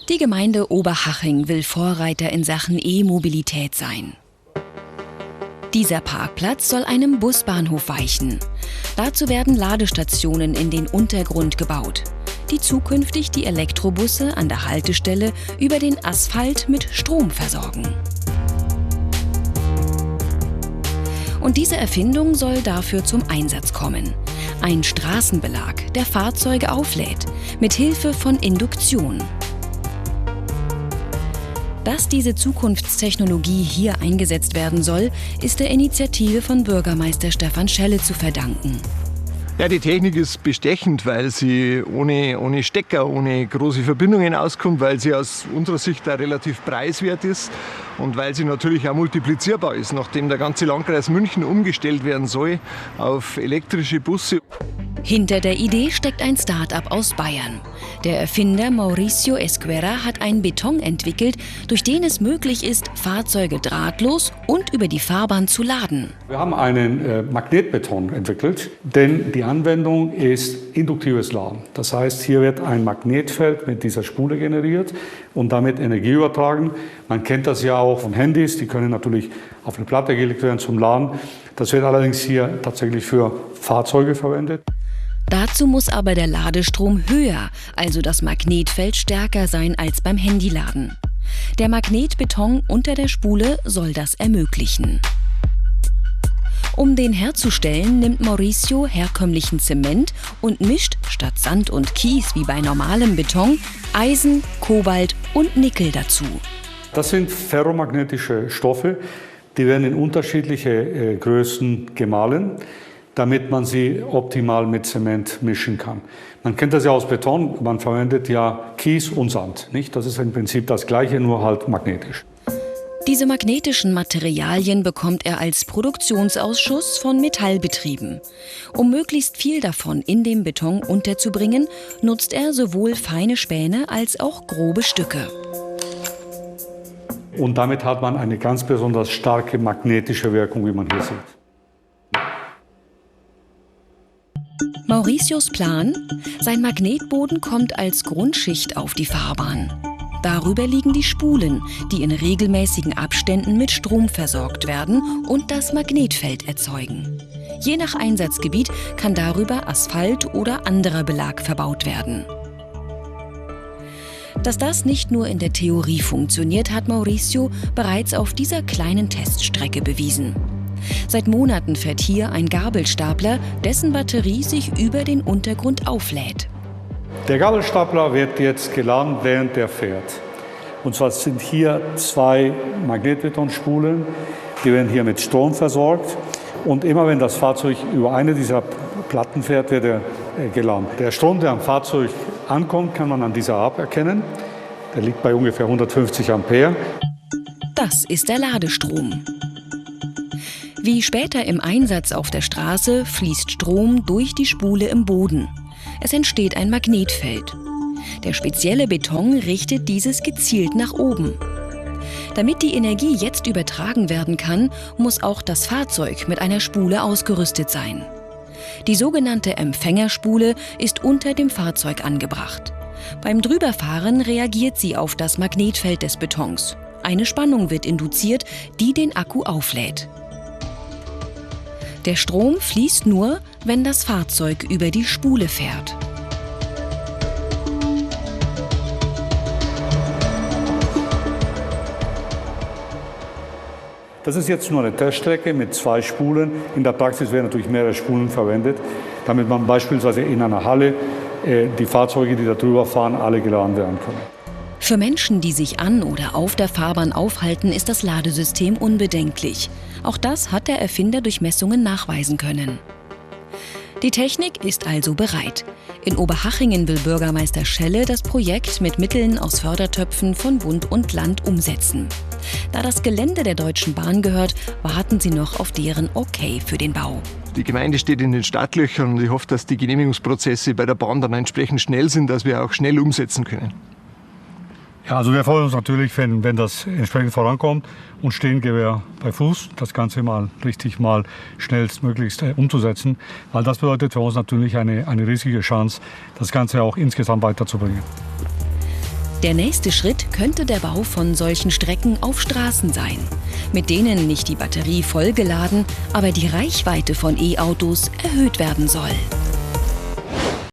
Die Gemeinde Oberhaching will Vorreiter in Sachen E-Mobilität sein. Dieser Parkplatz soll einem Busbahnhof weichen. Dazu werden Ladestationen in den Untergrund gebaut, die zukünftig die Elektrobusse an der Haltestelle über den Asphalt mit Strom versorgen. Und diese Erfindung soll dafür zum Einsatz kommen. Ein Straßenbelag, der Fahrzeuge auflädt, mit Hilfe von Induktion. Dass diese Zukunftstechnologie hier eingesetzt werden soll, ist der Initiative von Bürgermeister Stefan Schelle zu verdanken. Ja, die Technik ist bestechend, weil sie ohne Stecker, ohne große Verbindungen auskommt, weil sie aus unserer Sicht auch relativ preiswert ist und weil sie natürlich auch multiplizierbar ist, nachdem der ganze Landkreis München umgestellt werden soll auf elektrische Busse. Hinter der Idee steckt ein Start-up aus Bayern. Der Erfinder Mauricio Esquerra hat einen Beton entwickelt, durch den es möglich ist, Fahrzeuge drahtlos und über die Fahrbahn zu laden. Wir haben einen Magnetbeton entwickelt, denn die Anwendung ist induktives Laden. Das heißt, hier wird ein Magnetfeld mit dieser Spule generiert und damit Energie übertragen. Man kennt das ja auch von Handys, die können natürlich auf eine Platte gelegt werden zum Laden. Das wird allerdings hier tatsächlich für Fahrzeuge verwendet. Dazu muss aber der Ladestrom höher, also das Magnetfeld stärker sein als beim Handyladen. Der Magnetbeton unter der Spule soll das ermöglichen. Um den herzustellen, nimmt Mauricio herkömmlichen Zement und mischt statt Sand und Kies wie bei normalem Beton Eisen, Kobalt und Nickel dazu. Das sind ferromagnetische Stoffe, die werden in unterschiedliche Größen gemahlen, damit man sie optimal mit Zement mischen kann. Man kennt das ja aus Beton, man verwendet ja Kies und Sand, nicht? Das ist im Prinzip das Gleiche, nur halt magnetisch. Diese magnetischen Materialien bekommt er als Produktionsausschuss von Metallbetrieben. Um möglichst viel davon in dem Beton unterzubringen, nutzt er sowohl feine Späne als auch grobe Stücke. Und damit hat man eine ganz besonders starke magnetische Wirkung, wie man hier sieht. Mauricios Plan: Sein Magnetboden kommt als Grundschicht auf die Fahrbahn. Darüber liegen die Spulen, die in regelmäßigen Abständen mit Strom versorgt werden und das Magnetfeld erzeugen. Je nach Einsatzgebiet kann darüber Asphalt oder anderer Belag verbaut werden. Dass das nicht nur in der Theorie funktioniert, hat Mauricio bereits auf dieser kleinen Teststrecke bewiesen. Seit Monaten fährt hier ein Gabelstapler, dessen Batterie sich über den Untergrund auflädt. Der Gabelstapler wird jetzt geladen, während er fährt. Und zwar sind hier 2 Magnetbetonspulen, die werden hier mit Strom versorgt. Und immer wenn das Fahrzeug über eine dieser Platten fährt, wird er geladen. Der Strom, der am Fahrzeug ankommt, kann man an dieser App erkennen. Der liegt bei ungefähr 150 Ampere. Das ist der Ladestrom. Wie später im Einsatz auf der Straße fließt Strom durch die Spule im Boden. Es entsteht ein Magnetfeld. Der spezielle Beton richtet dieses gezielt nach oben. Damit die Energie jetzt übertragen werden kann, muss auch das Fahrzeug mit einer Spule ausgerüstet sein. Die sogenannte Empfängerspule ist unter dem Fahrzeug angebracht. Beim Drüberfahren reagiert sie auf das Magnetfeld des Betons. Eine Spannung wird induziert, die den Akku auflädt. Der Strom fließt nur, wenn das Fahrzeug über die Spule fährt. Das ist jetzt nur eine Teststrecke mit 2 Spulen. In der Praxis werden natürlich mehrere Spulen verwendet, damit man beispielsweise in einer Halle die Fahrzeuge, die da drüber fahren, alle geladen werden können. Für Menschen, die sich an oder auf der Fahrbahn aufhalten, ist das Ladesystem unbedenklich. Auch das hat der Erfinder durch Messungen nachweisen können. Die Technik ist also bereit. In Oberhachingen will Bürgermeister Schelle das Projekt mit Mitteln aus Fördertöpfen von Bund und Land umsetzen. Da das Gelände der Deutschen Bahn gehört, warten sie noch auf deren Okay für den Bau. Die Gemeinde steht in den Startlöchern und ich hoffe, dass die Genehmigungsprozesse bei der Bahn dann entsprechend schnell sind, dass wir auch schnell umsetzen können. Ja, also wir freuen uns natürlich, wenn das entsprechend vorankommt und stehen wir bei Fuß, das Ganze mal schnellstmöglichst umzusetzen, weil das bedeutet für uns natürlich eine riesige Chance, das Ganze auch insgesamt weiterzubringen. Der nächste Schritt könnte der Bau von solchen Strecken auf Straßen sein, mit denen nicht die Batterie vollgeladen, aber die Reichweite von E-Autos erhöht werden soll.